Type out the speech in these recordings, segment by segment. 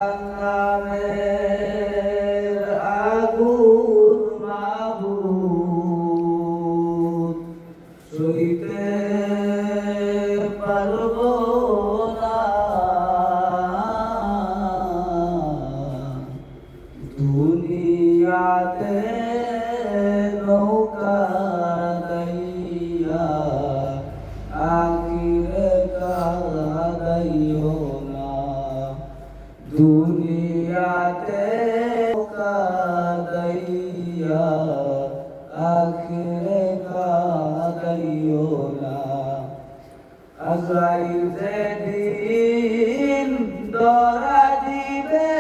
নামের আগুন মাবুদ সইতে পারব না। দুনিয়াতে নৌকা দাইয়া আখিরে কাদাইও না। দুনিয়াতে কাদাইয়া আখিরে কাদাইও না। আজরাইল যেদিন ধরা দিবে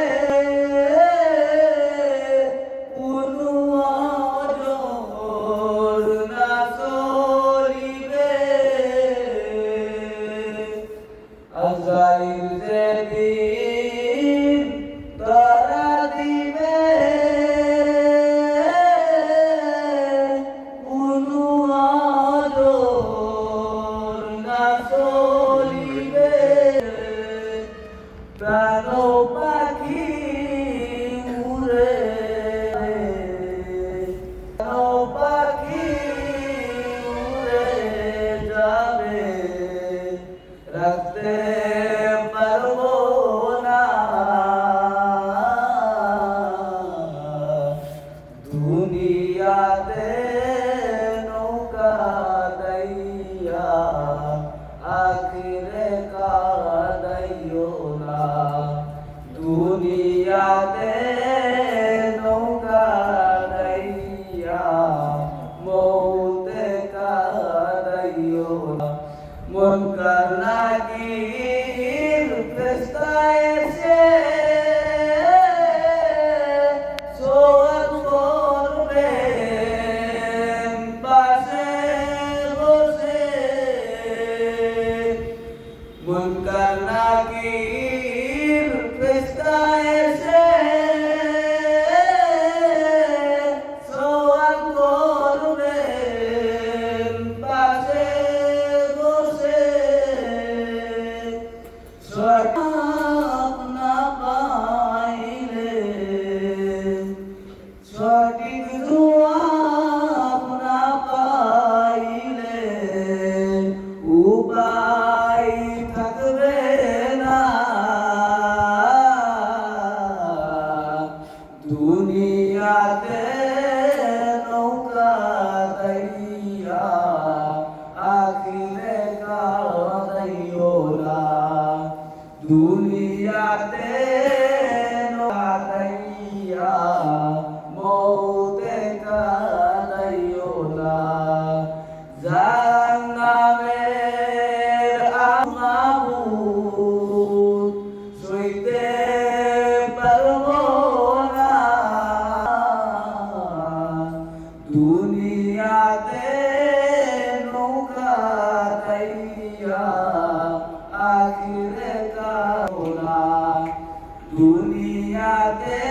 কোনো ওজর না চলিবে। আজরাইল যেদিন ধরা দিবে কোনো ওজর না চলিবে। প্রাণ পাখি উড়ে প্রাণ পাখি উড়ে যাবে রাখতে পারবো না। দুনিয়াতে নৌকা দাইয়া আখিরে কাদাইও না। দুনিয়াতে নৌকা দাইয়া মৌতে কাদাইও না। মুনকার নাকির ফেরেশতা এসে সোয়াল করবেন পাশে বসে। মুনকার নাকির ফেরেশতা এসে সোয়াল করবেন পাশে বসে। সঠিক না পাইলে সঠিক জবাব না পাইলে উপায় থাকবে না। দুনিয়াতে নৌকা দাইয়া আখিরে কাদাইও না। দুনিয়াতে নৌকা দাইয়া মৌতে কাদাইও না। জাহান্নামের মাবুদ সইতে পারব না। দুনিয়াতে নৌকা দাইয়া আখিরে কাদাইও না। দুনিয়াতে